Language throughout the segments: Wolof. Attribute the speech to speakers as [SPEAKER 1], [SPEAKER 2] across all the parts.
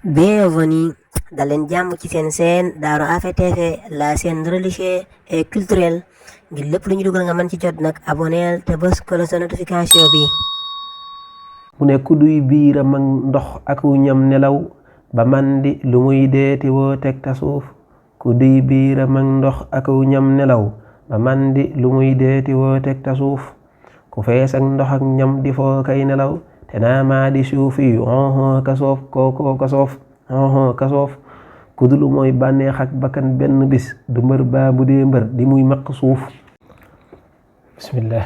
[SPEAKER 1] Bienvenue dal leen jàmm ci seen chaîne Darou Afé TV la chaîne religieuse et culturelle ngir lépp lu ñu dugal nga mën ci jot nag abonneel te bës ko sa notification bi.
[SPEAKER 2] mu ne ku duy biiram ak ndox ak ñam nelaw ba mandi lu muy deeti woo teg ta suuf ku duy biiram ak ndox ak ñam nelaw ba mandi lu muy deeti woo teg ta suuf ku fees ak ndox ak ñam di foo kay nelaw te naa maa di suufi ka soof kookoo ka soof ku dul mooy bànneex ak bakkan benn bis du mbër baa bu dee mbër di muy maq suuf. bismillah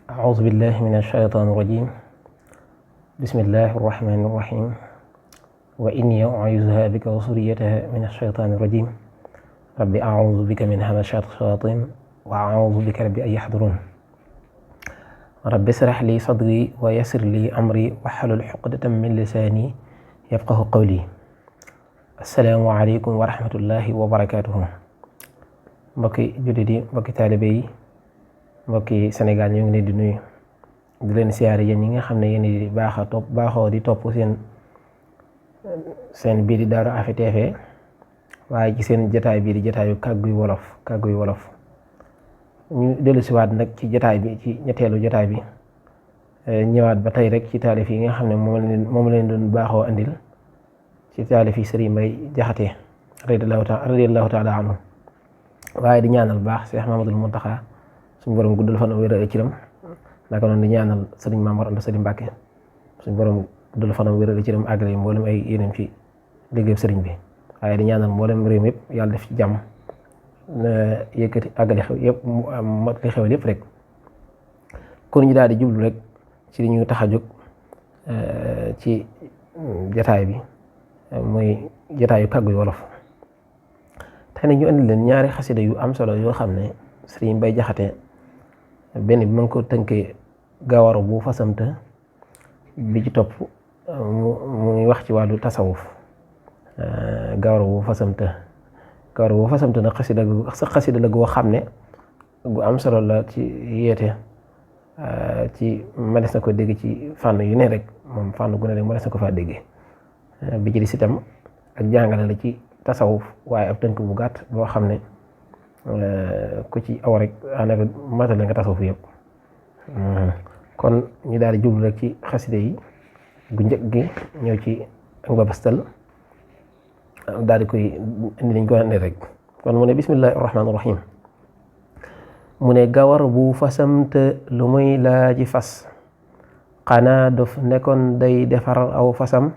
[SPEAKER 2] a'udhu billahi minash shaytanir rajim. bismillahi irrahmani irrahim wa inni u'iizuha bika wa zurriyyataha min ash-shaytaani irrajim rabbi a'uuzu bika min hamazaati ash-shayaatiin wa a'uuzu bika rabbi an yahduruun rabbi ishrah li sadri wa yassir li amri wahlul uqdatan min lisaani yafqahu qawli. assalaamu aleykum wa rahmatullahi wa barakaatuhu. mbokki jullit yi, mbokki taalibe yi, mbokki Sénégal ñu ngi leen di nuyu di leen siyaare yéen ñi nga xam ne yéen di baaxoo di topp seen bii di Darou Afé TV waaye ci seen jataay bii di jataayu kàgguy wolof ñu dellu siwaat nag ci jataay bi ci ñetteelu jataay bi ñëwaat ba tey rek ci taalif yi nga xam ne moom leen doon baaxoo andil ci taalif yi Sëriñ Mbay Jaxate radiyallahu taala anhu waaye di ñaanal baax Cheikh Mamadul Muntaxa suñu borom guddal fan wéral ay ciram naka noonu di ñaanal sëriñ Maam Mor Anta Sali Mbàkke suñu borom guddal fanam wéral ci dem àggale mboolem ay yéenam ci liggéey sëriñ bi waaye di ñaanal mboolem réew mi yëpp yàlla def ci jàmm yëkkati àggale xew yëpp mat li xew lépp rek kon ñu daal di jublu rek ci li ñu tax a jóg ci jataay bi muy jataayu kàgguy wolof. tey nag ñu andi leen ñaari xasida yu am solo yoo xam ne Sëriñ Mbay Jaxate benn bi ma ngi ko tënkee gawaru bu fasamta bi ci topp mu ngi wax ci wàllu tasawuf. gawaru bu fasamta nag xasida la goo xam ne gu am solo la ci yeete ci mënees na ko dégg ci fànn yu ne rek moom fànn gu ne rek mënees na ko faa déggee bi ci di sitam ak jàngale la ci tasawuf waaye ab tënk bu gàtt boo xam ne ku ci aw rek daanaka matale nga tasawuf yëpp. kon ñu daal di jublu rek ci xaside yi gu njëkk gi ñëw ci ak babastal daal di koy indi liñ ko andi rek. kon mu ne bismillahi rahmaani rahim. mu ne gawar bu fasamte lu muy laaji fas xanaa dof nekkoon day defar aw fasam.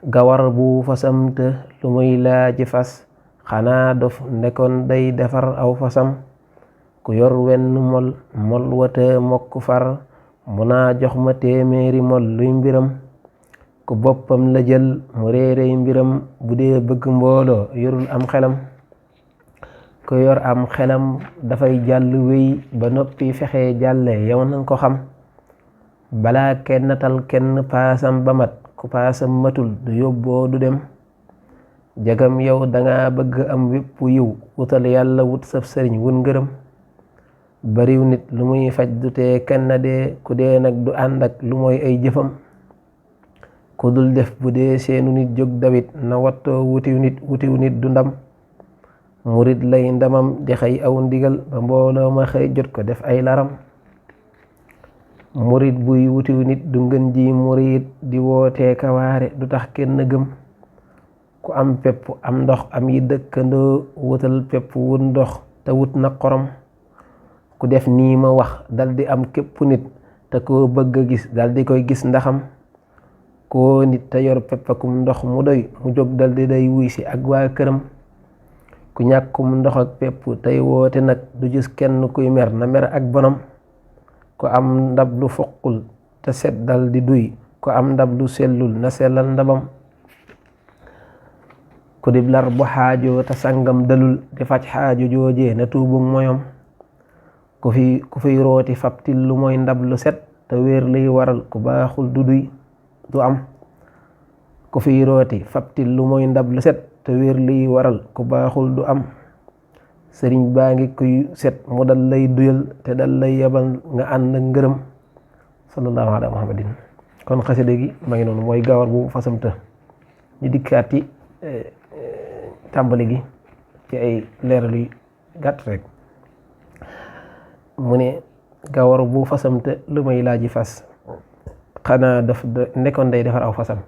[SPEAKER 2] gawar bu fasamte lu muy laaji fas xanaa dof nekkoon day defar aw fasam. ku yor wenn mol wate mokk far mu naa jox ma téeméeri mol luy mbiram. ku boppam la jël mu réerey mbiram bu dee bëgg mbooloo yorul am xelam. ku yor am xelam dafay jàll wéy ba noppi fexe jàlle yow nanga ko xam. balaa kennatal kenn paasam ba mat ku paasam matul du yóbboo du dem. jagam yow danga bëgg am wépp yiw wutal yàlla wut sab sëriñ wun ngërëm. bariw nit lu muy faj du tee kenn dee ku dee nag du ànd ak lu mooy ay jëfam. ku dul def bu dee seenu nit jóg dawit na wattoo wutiw nit du ndam. murit lay ndamam di xëy aw ndigal ba mbooloo ma xëy jot ko def ay laram. murit buy wutiw nit du ngën ji murit di wootee kawaare du tax kenn gëm. ku am pepp am ndox am yi dëkkandoo wutal pepp wut ndox te wut na xorom. ku def nii ma wax dal di am képp nit te koo bëgg a gis dal di koy gis ndaxam. koo nit te yor peppakum ndox mu doy mu jóg dal di day wuy si ak waa këram. ku ñàkkum ndox ak pepp tey woote nag du gis kenn kuy mer na mer ak bonam. ku am ndab lu foqul te set dal di duy ku am ndab lu sellul na sellal ndabam. ku dib lar bu xaajoo te sangam dalul di faj xaaju joojee na tuubug moyom. ku fiy rooti fabtil lu mooy ndab lu set te wéer liy waral ku baaxul du duy du am. ku fiy rooti fabtil lu mooy ndab lu set te wéer liy waral ku baaxul du am. sëriñ baa ngi kuy set mu dal lay duyal te dal lay yabal nga ànd ak ngërëm. sallallahu ala muhammadin. kon xasida gi ma ngi noonu mooy gawar bu fasamta ñu dikkaat ci tàmbali gi ci ay leeral yu gàtt rek mu ne gawar bu fasam te lu may laaji fas xanaa nekkoon day defar aw fasam.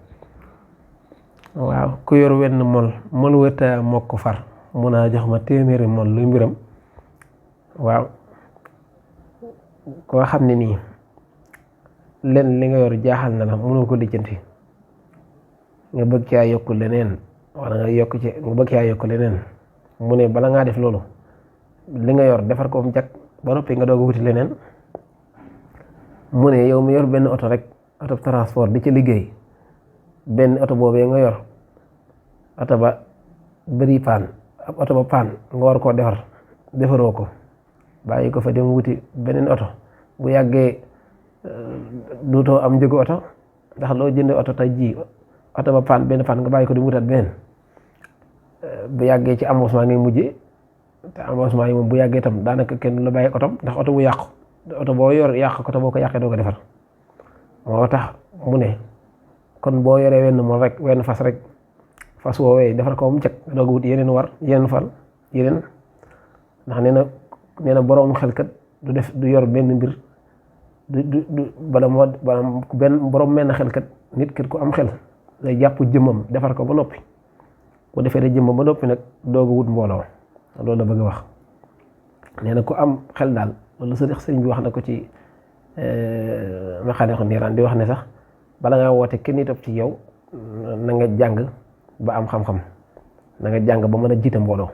[SPEAKER 2] waaw ku yor wenn mol wërta mokk far mun a jox ma téeméeri mol luy mbiram. waaw koo xam ne nii len li nga yor jaaxal na la mënoo ko lijjanti nga bëgg caa yokk leneen wala nga bëgg caa yokk leneen mu ne bala ngaa def loolu li nga yor defar ko mu jag ba noppi nga doog a wuti leneen. mu ne yow mi yor benn oto rek oto transport di ci liggéey benn oto boobee nga yor oto ba bëri paan ab oto ba paan nga war koo defaroo ko bàyyi ko fa dem wuti beneen oto bu yàggee duutoo am njëgu oto ndax loo jënde oto tey jii oto ba paan benn paan nga bàyyi ko di wutaat beneen bu yàggee ci embauchement ngay mujjee te embauchement yi moom bu yàggee tam daanaka kenn la bàyyi otom ndax oto bu yàqu oto boo yor yàq ko te boo ko yàqee doo ko defar. moo tax mu ne kon boo yoree wenn fas rek fas woowee defar ko mu jag doog wut yeneen ndax nee na boroom xel kat du yor benn mbir du bala boroom menn xel kat nit kat ku am xel day jàpp jëmmam defar ko ba noppi bu defee da jëmmam ba noppi nag doog wut mbooloo loolu la bëgg a wax. nee na ku am xel daal loolu sëriñ bi wax na ko ci Maxaaliqu Niiraan di wax ne sax bala ngaa woote kenn itam ci yow na nga jàng ba am xam-xam na nga jàng ba mën a jiite mbooloo.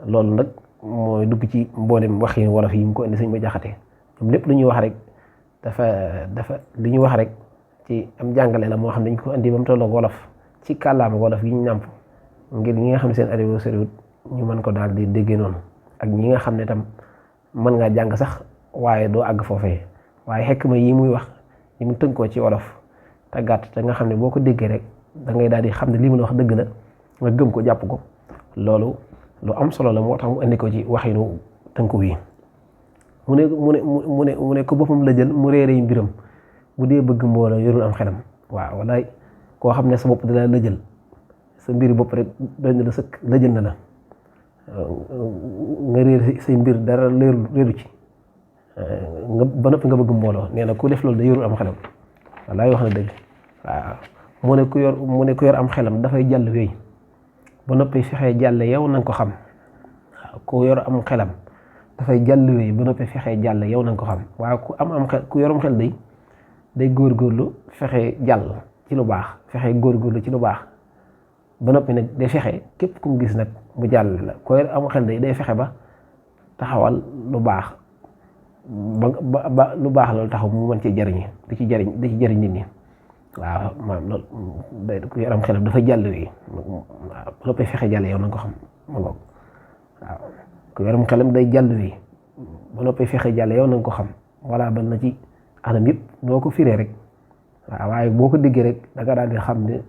[SPEAKER 2] loolu nag mooy dugg ci mboolem wax yi wolof yi mu ko indi sëñ ba jaxate ñoom lépp lu ñuy wax rek dafa li ñuy wax rek ci am jàngale la moo xam ne dañ ko indi ba mu tolloog wolof ci kàllaama wolof yi ñu nàmp ngir ñi nga xam ne seen arrivé soriwut ñu mën ko daal di déggee noonu ak ñi nga xam ne tam mën ngaa jàng sax waaye doo àgg foofee waaye xekk ma yi muy wax yi mu tënkoo ci wolof te gàtt te nga xam ne boo ko déggee rek da ngay daal di xam ne lii mu la wax dëgg la nga gëm ko jàpp ko loolu lu am solo la moo tax mu indi ko ci waxinu tënku wi. mu ne ko boppam la jël mu réeree mbiram bu dee bëgg mbooloo yorul am xelam. waaw walaay koo xam ne sa bopp dala la jël sa mbir bopp rek doy na la sëkk la jël na la nga réer say mbir dara réeru ci nga ba noppi nga bëgg mbooloo nee na ku def loolu da yorul am xelam walaay wax na dëgg. waaw mu ne ku yor am xelam dafay jàll wéy ba noppi fexee jàll yow na nga ko xam. waaw ku yor am xelam dafay jàll wéy ba noppi fexee jàll yow na nga ko xam waaye ku yorum xel day góorgóorlu fexe jàll ci lu baax fexe góorgóorlu ci lu baax ba noppi nag day fexe képp ku mu gis nag mu jàll la ku yor am xel day fexe ba taxawal lu baax ba lu baax loolu taxaw mu mën ci jariñ di ci jariñ nit ñi. waaw maanaam loolu day ku yor am xelam dafa jàll wi waaw ba noppi fexe jàll yow na nga ko xam ma ngoog waaw ku yor am xelam day jàll wi ba noppi fexe jàll yow na nga ko xam walla bal na ci anam yëpp noo ko firee rek waaw waaye boo ko déggee rek da nga daal di xam ne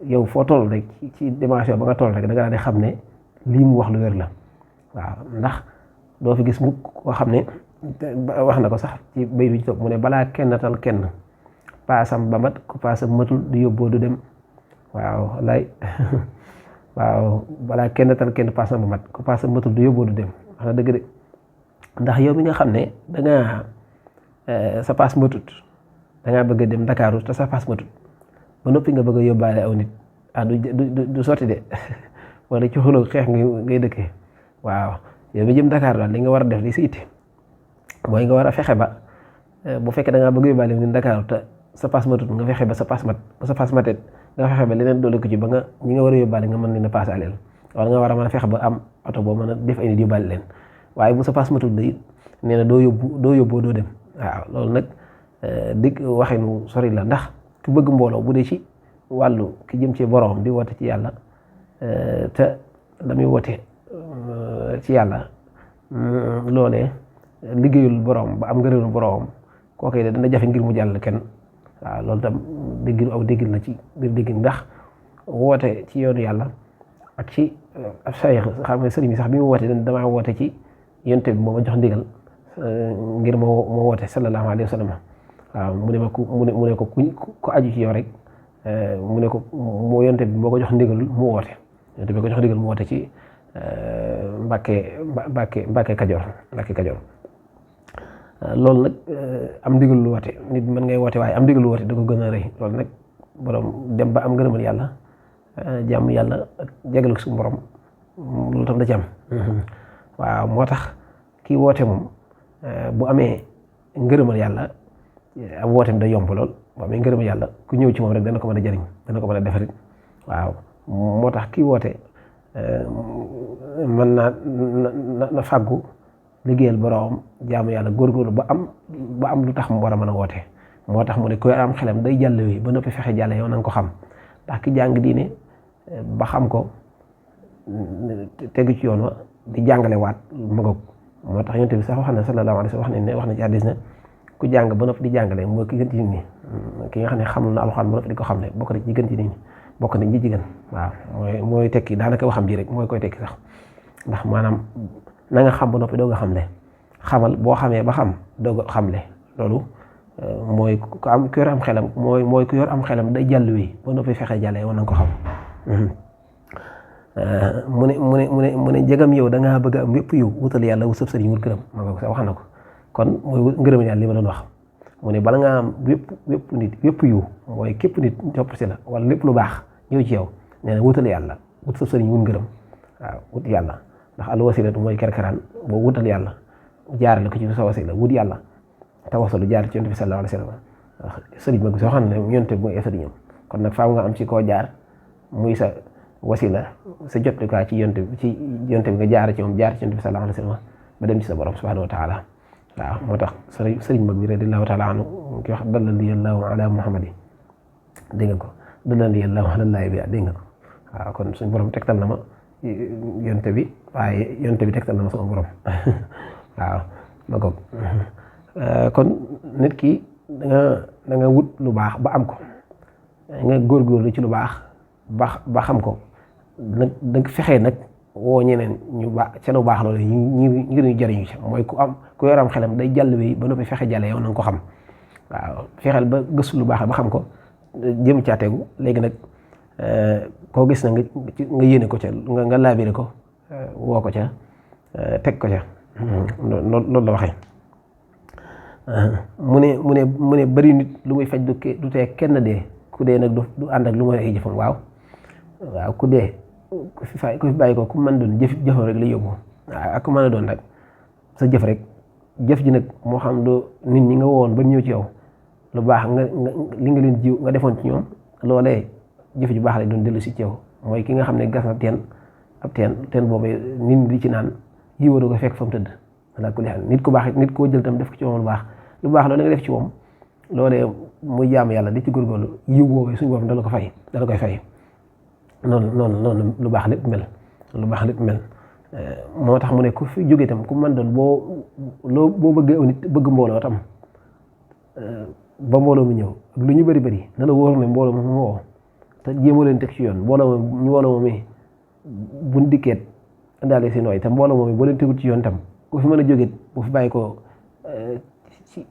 [SPEAKER 2] yow foo toll rek ci dimension ba nga toll rek da nga daal di xam ne lii mu wax lu wér la. waaw ndax doo fi gis mukk koo xam ne wax na ko sax ci bay bi ci topp mu ne balaa kenn tal kenn paasam ba mat ku paasam matul du yóbboo du dem. waaw lay waaw balaa kenn tal kenn paasam ba mat ku paasam matul du yóbboo du dem wax na dëgg de ndax yow mi nga xam ne dangaa sa paas matut dangaa bëgg a dem Ndakaaru te sa paas matut ba noppi nga bëgg a yóbbaale aw nit du sotti de wala ci xuloo xeex ngay dëkkee. waaw yow mi jëm Dakar daal li nga war a def li si itte mooy nga war a fexe ba bu fekkee da ngaa bëgg yóbbaale nit Dakar te sa paas matut nga fexe ba sa paas mat ba sa paas matet nga fexe ba leneen doole ko ci ba nga ñi nga war a yóbbaale nga mën leen a paas aleel wala nga war a mën a fexe ba am oto boo mën a def ay nit yóbbaale leen waaye bu sa paas matut day nee na doo yóbboo doo dem. waaw loolu nag dig waxinu sori la ndax ku bëgg mbooloo bu dee ci wàllu ki jëm ci borom di woote ci yàlla te la muy woote ci yàlla loolee liggéeyul borom ba am ngërëmul borom kooku de dana jafe ngir mu jàll kenn. waaw loolu tam déggin la ci biir déggin ndax woote ci yoonu yàlla ak ci ab sayx xam nga sëriñ bi sax bi mu woote damaa woote ci yonte bi moo ma jox ndigal ngir moo woote sallallahu alayhi wa sallam. waaw mu ne ko ku aju ci yow rek mu ne ko mu yonte bi moo ko jox ndigal mu woote yonte bi ko jox ndigal mu woote ci Mbàkke Kajoor loolu nag am ndigal lu woote nit mën ngay woote waaye am ndigal lu woote da ko gën a rëy loolu nag borom dem ba am ngërëmal yàlla jàmm yàlla ak jégal ko suñu borom loolu tam da ci am waaw moo tax kii woote moom bu amee ngërëmal yàlla am wooteem day yomb lool bu amee ngërëmal yàlla ku ñëw ci moom rek dana ko mën a jëriñ dana ko mën a defarit waaw moo tax kii woote mën na fàggu liggéeyal boroom jaamu yàlla góorgóorlu ba am lu tax mu war a mën a woote moo tax mu ne koy am xelam day jàll wi ba noppi fexe jàlle yow na nga ko xam ndax ki jàng diine ba xam ko tegu ci yoon wa di jàngale waat magog moo tax yonent bi sax wax na sallallahu alayhi wa sallam wax na ci hadiis ne ku jàng ba noppi di jàngale mooy ki gën ci nit ñi ki nga xam ne xamul na alxuraan ba noppi di ko xam ne bokk na ci gën ci nit ñi bokk nañ ñi jigéen waaw mooy tekki daanaka waxam ji rek mooy koy tekki sax ndax maanaam na nga xam ba noppi doog a xamle xamal boo xamee ba xam doog a xamle loolu mooy ku yor am xelam mooy ku yor am xelam day jàll wi ba noppi fexe jàllee war na nga ko xam mu ne jegam yow da ngaa bëgg a am yëpp yiw wutal yàlla wu sëb sëriñ wut gërëm ma nga ko sax wax na ko kon mooy ngërëm yàlla li ma doon wax mu ne bala nga am yëpp nit yëpp yiw mooy képp nit topp si la wala lépp lu baax ñëw ci yow nee na wutal yàlla wut sëb sëriñ wut ngërëm waaw wut yàlla ndax al wasilatu mooy kerkeraan boo wutal yàlla jaarale ko ci sa wasila wut yàlla tawasalu jaar ci yonent bi sallallahu alayhi wa sallam sëriñ mag soo xam ne yonent bi mooy sëriñam kon nag faaw nga am ci koo jaar muy sa wasila sa jotlikaay ci yonent bi nga jaar ci moom jaar ci yonent bi sallallahu alayhi wa sallam ba dem ci sa borom subhanahu wa taala waaw moo tax sëriñ mag bi radiyallahu taala anhu ki wax dallani allahu ala muhammadi dégg nga ko dallani allahu ala llahi bi dégg nga ko waaw kon suñu borom tegtal na ma yonent bi waaye yonent bi tegtal na ma sama borom waaw ma ko kon nit ki da nga wut lu baax ba am ko nga góorgóorlu ci lu baax ba xam ko nag da nga fexee nag woo ñeneen ñu baax ca lu baax loolu ngir ñu jëriñu ci mooy ku yor am xelam day jàll wi ba noppi fexe jàlle yow na nga ko xam waaw fexeel ba gëstu lu baax ba xam ko jëm caa tegu léegi nag koo gis na nga yéene ko ca nga laabire ko woo ko ca teg ko ca loolu la waxee mu ne bari nit lu muy faj du tee kenn dee ku dee nag du ànd ak lu muy ay jëfam waaw ku dee ku fi bàyyi ko ku mën doon jëfam rek la yóbbu waaw ak ku mën a doon nag sa jëf rek jëf ji nag moo xam lu nit ñi nga woon ba ñëw ci yow lu baax nga li nga leen jiw nga defoon ci ñoom loolee jëf ju baax lay doon dellu si ci yow mooy ki nga xam ne gas na teen boobu nit ñi di ci naan yiwadu ko fekk fa mu tëdd ala kulli haal nit ku baax nit koo jël tam def ko ci moom lu baax loolu nga def ci moom loolee muy jaamu yàlla di ci góorgóorlu yiw boobu suñu borom dala koy fay noonu lu baax lépp mel moo tax mu ne ku fi jógee tam ku mën doon boo bëggee aw nit bëgg mbooloo tam ba mbooloo mu ñëw ak lu ñu bëri na la wóor ne mbooloo mu woo te jéemoo leen teg ci yoon mbooloo moom buñ dikkeet indaale si nooy te mbooloo moom boo leen tegul ci yoon tam ku fi mën a jógee bu fi bàyyi ko ci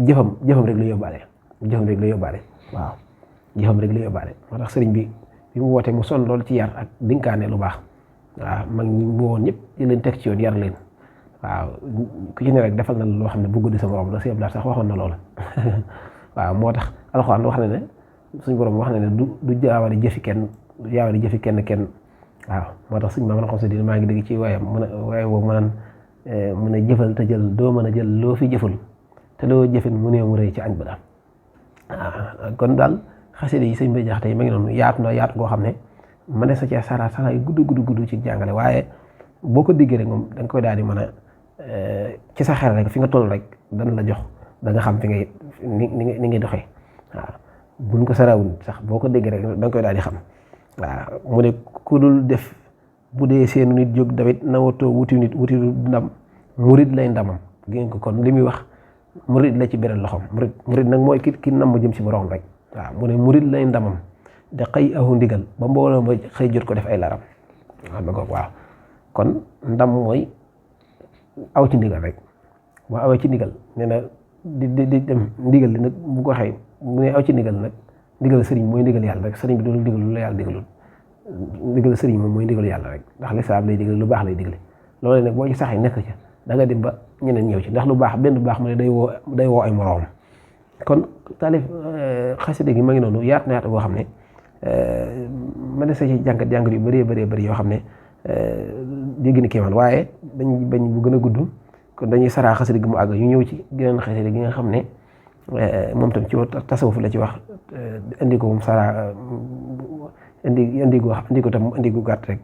[SPEAKER 2] jëfam rek la yóbbaale waaw jëfam rek la yóbbaale moo tax sëriñ bi mu wootee mu sonn loolu ci yar ak dinkaane lu baax waaw mag ñi mu woon ñëpp di leen teg ci yoon yar leen waaw ku ci ne rek defal na loo xam ne bu guddi sa morom la si Abdou sax waxoon na loolu waaw moo tax alxuraan wax na ne suñu borom wax na ne du jaawale jëfi kenn waaw moo tax suñu maam la xam si maa ngi dégg ci waayam waaye boobu mën a jëfal te jël doo mën a jël loo fi jëful te loo jëfin mu néew mu rëy ci añ ba daal waaw kon daal xasida yi sëñ Bay Jaxate yi ma ngi noonu yaatu goo xam ne ma ne sa cee sara yu gudd ci jàngale waaye boo ko diggee rek moom da nga koy daal di mën a ci sa xel rek fi nga toll rek dana la jox da nga xam fi ngay ni ngay doxee waaw buñ ko sarawul sax boo ko déggee rek da nga koy daal di xam waaw mu ne ku dul def bu dee seenu nit jóg tamit nawatoo wuti ndam murid lay ndamam ngeen ko kon li muy wax murid la ci beral loxoom murid nag mooy ki namm jëm si borom rek waaw mu ne murid lay ndamam da xëy ahu ndigal ba mbooloo ba xëy jot ko def ay laram waaw kon ndam mooy aw ci ndigal rek boo awee ci ndigal nee na di dem ndigal li nag bu ko xëy mu ne aw ci ndigal nag ndigal sëriñ mooy ndigal yàlla rek sëriñ bi doon digal lu la yàlla digalul ndigal sëriñ moom mooy ndigal yàlla rek ndax lislaam lay digal lu baax lay digle loolu nag boo ci saxee nekk ca da nga dem ba ñeneen ñëw ci ndax lu baax benn baax mu ne day woo ay moroom kon taalif xasida gi ma ngi noonu yaatu na yaatu boo xam ne ma ne sa ci jàngat yu bëree bëri yoo xam ne jéggi ni kéemaan waaye dañ bañ bu gën a gudd kon dañuy saraa xasida gi mu àgg ñu ñëw ci geneen xasida gi nga xam ne moom tam ci tasawuf la ci wax indi ko moom saraa indi ko tam indi gu gàtt rek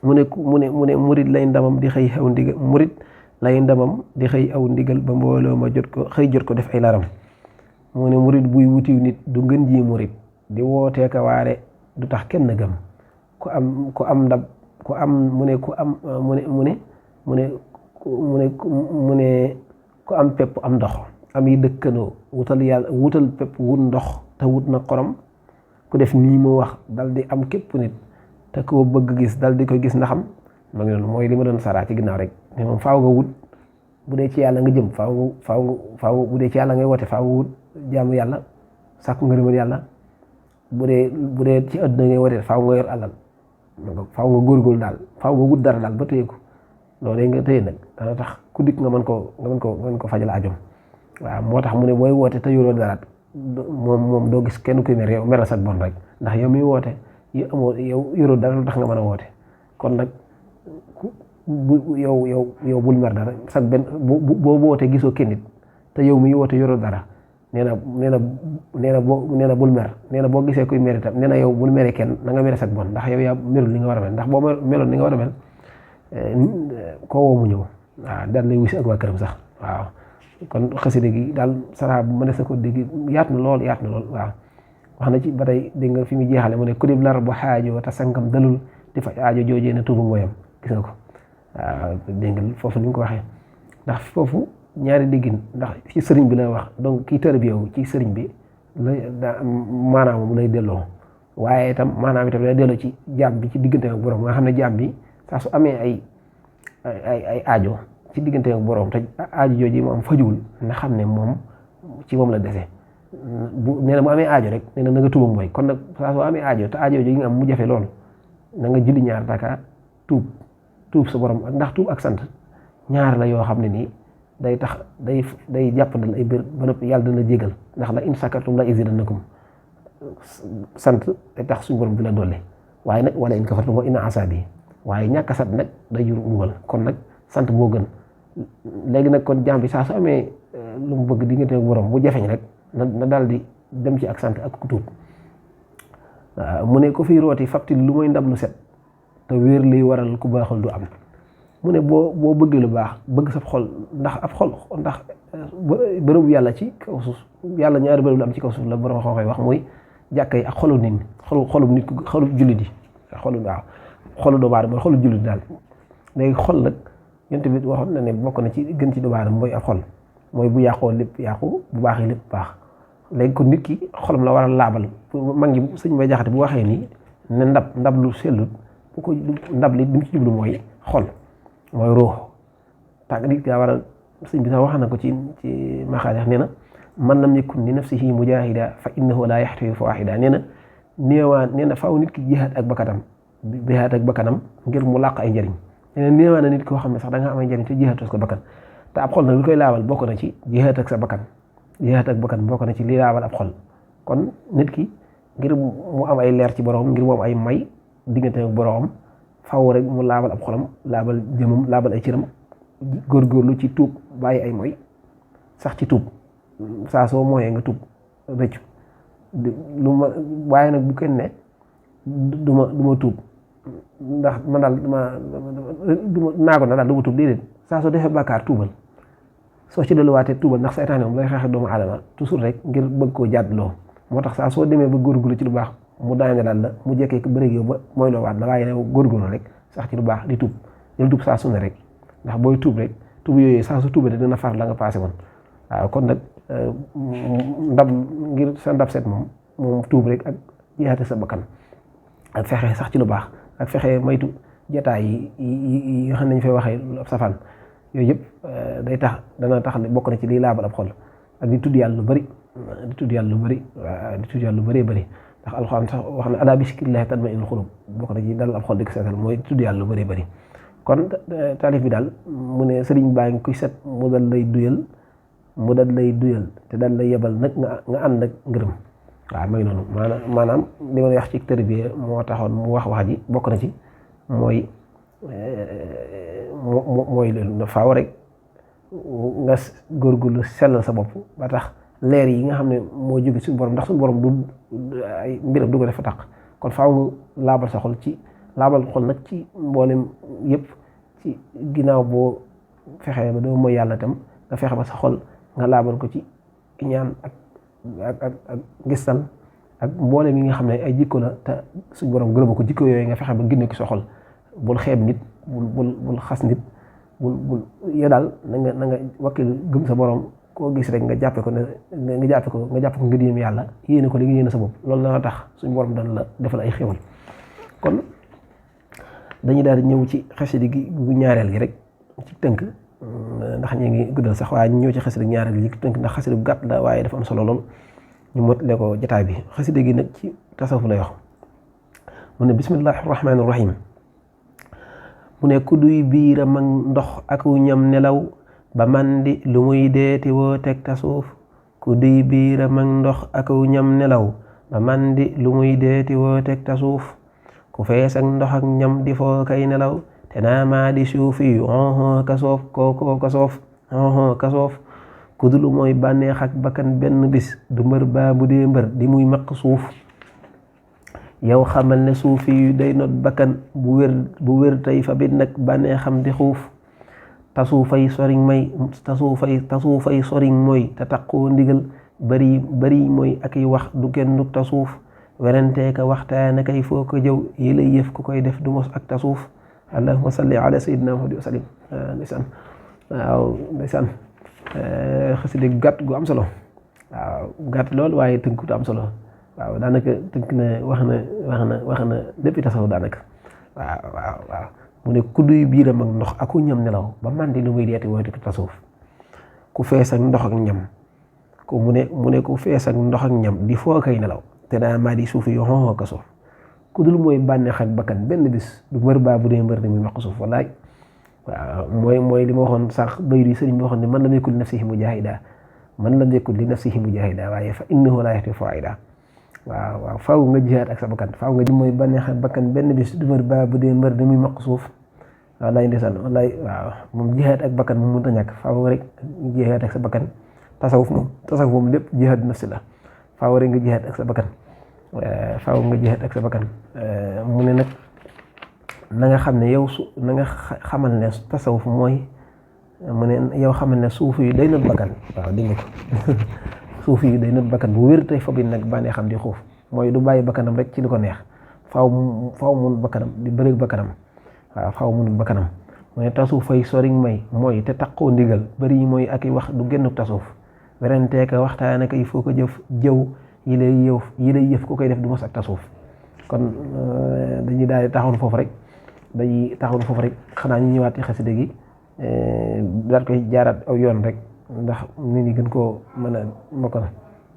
[SPEAKER 2] mu ne murit lay ndamam di xëy aw ndigal murit lay ndamam di xëy aw ndigal ba mbooloo ma jot ko def ay laram mu ne murit buy wutiw nit du ngën ji murit di wootee ka waare du tax kenn gëm ku am ndab ku am mu ne ku am mu ne ku am pepp am ndox am yi dëkkanoo wutal pepp wut ndox te wut na xorom ku def nii mu wax dal di am képp nit te koo bëgg gis dal di koy gis ndaxam ma ngi noonu mooy li ma doon saraa ci ginnaaw rek ne moom faaw nga wut bu dee ci yàlla nga jëm faaw bu dee ci yàlla ngay woote faaw nga wut jaamu yàlla sàkku ngërëmal yàlla bu dee ci àdduna ngay woote faaw nga yor alal faaw nga góorgóorlu daal faaw nga wut dara daal ba téye ko loolu nga téye nag dana tax ku dikk nga mën ko fajal ajom waaw moo tax mu ne booy woote te yoroo dara moom doo gis kenn kuy mer yow meral sag bon rek ndax yow miy woote yow yoroo dara lu tax nga mën a woote kon nag yow bul mer dara sag benn boo wootee gisoo kenn nit te yow miy woote yoroo dara nee na bul mer nee na boo gisee kuy mer itam nee na yow bul mere kenn na nga mere sag bon ndax yow yaa melul ni nga war a mel ndax boo meloon ni nga war a mel koo woo mu ñëw waaw daal lay wisi ak waa këram sax waaw kon xasida gi daal saraa bu mënees na ko dégg yaatu na lool waaw wax na ci ba tey dégg nga fi mu jeexale mu ne ku dib lar bu xaajoo te sangam dalul di faj aajo joojee na tuuba mooyam gis nga ko waaw dégg nga foofu ni nga ko waxee ndax foofu ñaari déggin ndax ci sëriñ bi la wax donc kii tërbiyewu ci sëriñ bi la maanaam moom lay delloo waaye itam maanaam itam lay delloo ci jaam bi ci diggante ak borom nga xam ne jaam bi saa su amee ay aajo ci diggante ak borom te aajo jooju mu am fajuwul na xam ne moom ci moom la dese nee na mu amee aajo rek nee na nga tuubam mooy kon nag saa soo amee aajo te aajo jooju nga am mu jafe loolu na nga julli ñaar raka tuub sa borom ndax tuub ak sant ñaar la yoo xam ne nii day tax day jàppandal ay mbir ba noppi yàlla dana jégal ndax la in sakartum la izidannakum sant day tax suñu borom di la dolli waaye nag wala in kafartum wa inna asabi waaye ñàkk a sant nag day jur mbugal kon nag sant moo gën léegi nag kon jaam bi saa su amee lu mu bëgg diggante ak borom bu jafeñ rek na daal di dem ci ak sant ak ku tuub waaw mu ne ko fiy rooti fabti lu mooy ndab lu set te wéer liy waral ku baaxul du am mu ne boo bëggee lu baax bëgg sa xol ndax bërëbu yàlla ci kaw suuf yàlla ñaari bërëb la am ci kaw suuf la borom xam-xam wax mooy jàkka yi ak xolu nit ñi xolub nit xolu jullit yi xolu doomu aadama mooy xolu jullit daal léegi xol nag yonent bi waxoon na ne bokk na ci gën ci doomu aadama mooy ab xol mooy bu yàqoo lépp yàqu bu baaxee lépp baax léegi kon nit ki xolam la war a laabal mag ñi sëñ Bay Jaxate bu waxee nii ne ndab lu sellut bu ko ndab li bi mu ci jublu mooy xol mooy ruux tànk nit ki daa war a sëñ bi sax wax na ko ci maxaalex nee na man lam yakun li nafsihi mujahida fa innahu la yaxtawi fawahida nee na faaw nit ki jihaad ak bakkanam ngir mu làq ay njëriñ nee na néewaa na nit koo xam ne sax da nga am ay njëriñ te jihaad ko bakkan te ab xol nag li koy laabal bokk na ci jihaad ak sa bakkan bokk na ci li laabal ab xol kon nit ki ngir mu am ay leer ci borom ngir mu am ay may diggante ak borom faaw rek mu laabal ab xolam laabal jëmam laabal ay cëram góorgóorlu ci tuub bàyyi ay moy sax ci tuub saa soo mooyee nga tuub rëccu waaye nag bu kenn ne du ma tuub ndax man daal naago na daal du ma tuub déedéet saa soo defee bàkkaar tuubal soo ci delluwaatee tuubal ndax saytaane moom lay xeexe doomu aadama toujours rek ngir bëgg koo jàddloo moo tax saa soo demee ba góorgóorlu ci lu baax mu daane daal la mu jekkee ko bëreeg yow ba mooy loo waat la waaye yow góorgóorlu rek sax ci lu baax di tuub saa su ne rek ndax booy tuub rek tuub yooyu saa su tuubee dina far la nga passé woon waaw kon nag ndab ngir sa ndab set moom tuub rek ak jihaate sa bakkan ak fexe sax ci lu baax ak fexe maytu jataay yi nga xam ne ñu fay waxee ab safaan yooyu yëpp dana tax ne bokk na ci liy laabal ab xol ak di tudd yàlla lu bari di tudd yàlla lu bëri waaw di tudd yàlla lu bëree bëri ndax alxuraan sax wax na alaa bi zikrillahi tatma'innul quluub bokk na ci dal ab xol di ko seetal mooy tudd yàlla lu bëree bëri kon taalif bi daal mu ne sëriñ baa ngi kuy set mu dal lay duyal te dal lay yebal nag nga ànd ak ngërëm waaw may noonu maanaam li ma wax ci tërbiya moo taxoon mu wax ji bokk na ci mooy loolu faaw rek nga góorgóorlu sellal sa bopp ba tax leer yi nga xam ne moo jóge suñu borom ndax suñu borom du ay mbiram du ko def fa tax kon faaw nga laabal sa xol nag ci mboolem yëpp ci ginnaaw boo fexee ba doo mooy yàlla tam nga fexe ba sa xol nga laabal ko ci ñaan ak gistal ak mboolem yi nga xam ne ay jikko la te suñu borom gërëm ko jikko yooyu nga fexe ba génne ko sa xol bul xeeb nit bul xas nit bul yow daal na nga wakkil gëm sa borom koo gis rek nga jàppe ko ngir yéem yàlla yéene ko li nga yéene sa bopp loolu la tax suñu borom dana la defal ay xéwal kon dañuy daal di ñëw ci xasida gi gu ñaareel gi rek ci tënk ndax ñu ngi guddal sax waaye ñu ñëw ci xasida ñaareel gi ci tënk ndax xasida bu gàtt la waaye dafa am solo lool ñu motale ko jotaay bi xasida gi nag ci tasawuf lay wax mu ne bismillahi rahmaani rahim mu ne ku duy biiram ak ndox ak ñam nelaw ba mandi lu muy deeti woo teg tasuuf ku duy biiram ak ndox ak ñam nelaw ba mandi lu muy deeti woo teg tasuuf ku fees ak ndox ak ñam di foo kay nelaw te naa maa di suufi kasoof kookoo kasoof ku dul mooy bànneex ak bakkan benn bis du mbër baa bu dee mbër di muy maq suuf yow xamal ne suufi yu day not bakkan bu wér tey fa bit nag bànneexam di xuuf tasuufay soriñ mooy te taqoo ndigal bari mooy ak wax du kenn dug tasuuf werantee ka waxtaane kay foo ko jëw yi lay yëf ku koy def du mos ak tasuuf allahumma salli ala sayyidina Muhammad wa sallim ndeysaan waaw ndeysaan xasida gàtt gu am solo waaw gàtt lool waaye tënkut am solo waaw daanaka tënk na wax na lépp tasawuf daanaka waaw mu ne ku duy biiram ak ndox aku ñam nelaw ba mandi lu muy deeti woote tasawuf ku fees ak ndox ak ñam mu ne ku fees ak ndox ak ñam di foo kay nelaw te daa maa di suufi yoo ko suuf ku dul mooy bànneex ak bakkan benn bis du mbër baa bu dee mbër di muy maq suuf wallaay waaw mooy li ma waxoon sànq bayru sëriñ bi waxoon ne man lam yakun li nafsihi mujahida waaye fa innahu laa yahdi faida waaw faaw nga jihaad ak sa bakkan faaw nga ji mooy bànneex ak bakkan benn bis du mbër baa bu dee mbër di muy maq suuf wallaay ndeysaan wallaay waaw moom jihaad ak bakkan moom mënut a ñàkk faaw rek jihaad ak sa bakkan tasawuf moom lépp jihaad nafsi la faaw rek nga jihaad ak sa bakkan mu ne nag na nga xam ne yow na nga xamal ne tasawuf mooy mu ne yow xamal ne suuf yi day not bakkan waaw dégg nga ko suuf yi day not bakkan bu wér tey fa bi nag bànnee xam di xuuf mooy du bàyyi bakkanam rek ci li ko neex faaw mun bakkanam di bëri bakkanam waaw faaw mun bakkanam mu ne tasawuf fay soriñ may mooy te taqoo ndigal bëri mooy ak i wax du génn tasawuf werantee ka waxtaane kay foo ko jëw yi lay yëf ku koy def du mos ak tasawuf kon dañuy daal di taxawoon foofu rek xanaa ñu ñëwaat ci xasida gi daal koy jaaraat aw yoon rek ndax nit ñi gën koo mën a mokkal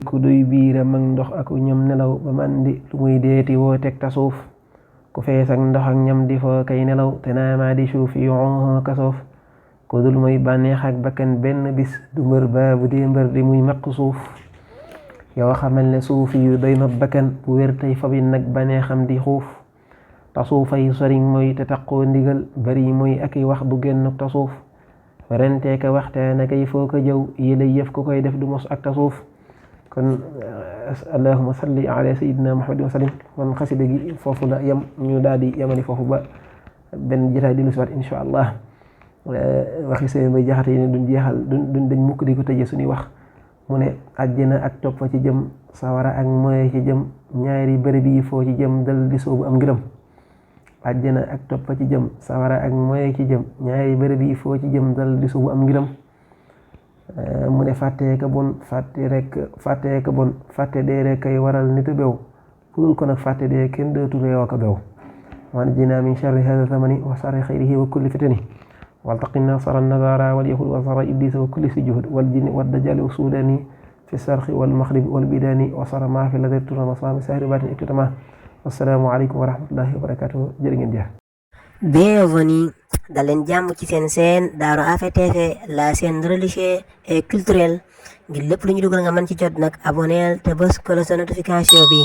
[SPEAKER 2] ku duy biiram ak ndox ak ñam nelaw ba mandi lu muy deeti woo teg tasawuf ku fees ak ndox ak ñam di fa kay nelaw te naa maa di suuf yoo kasoof ku dul muy bànneex ak bakkan benn bis du mbër ba bu dee mbër di muy maq suuf yow xamal ne suufi yu doy not bakkan bu wér tey fa bi nag bànneexam di xuuf tasuufay soriñ mooy te taqoo ndigal bari mooy ak i wax du génn tasuuf werantee ka waxtaane kay foo ko jëw yi lay yëf ku koy def du mos ak tasuuf kon allahumma salli ala sayyidina Muhammad wa sallim kon xasida gi foofu la yem ñu daal di yemani foofu ba benn jotaay di lu siwaat insha allah waxi seen bay jaxate yi ne duñ dañ mukk di ko tëje suñuy wax mu ne àjjana ak toppa ci jëm sawara ak moye ci jëm ñaari bërëb yi foo ci jëm dal di soobu am ngërëm àjjana ak toppa ci jëm sawara ak moye ci jëm ñaari bërëb yi foo ci jëm dal di soobu am ngërëm mu ne fàttee ka bon fàtte dee rek kay waral nitu bew pudul ko nag fàtte dee kenn dootu réew ak bew wan jinaa min sharri hada zamani wa sharri xayrihi wa kulli fitani waltaqina sara nazara wal yahud wa sara iblisa wa kulli si juhud wal jinni wa dajjali wa suudani fi sarqi wal maxribi wal bidaani wasara maa fi la dertuna masaami sahri baatin iktitama. Assalaamu aleykum wa rahmatullahi wa barakatuh. Jërë ngeen jëf.
[SPEAKER 1] Bienvenue dal leen jàmm ci seen chaîne Darou Afé TV, la chaîne religieuse et culturelle ngir lépp lu ñu dugal nga mën ci jot nag abonneel te bës cloche de notification bi.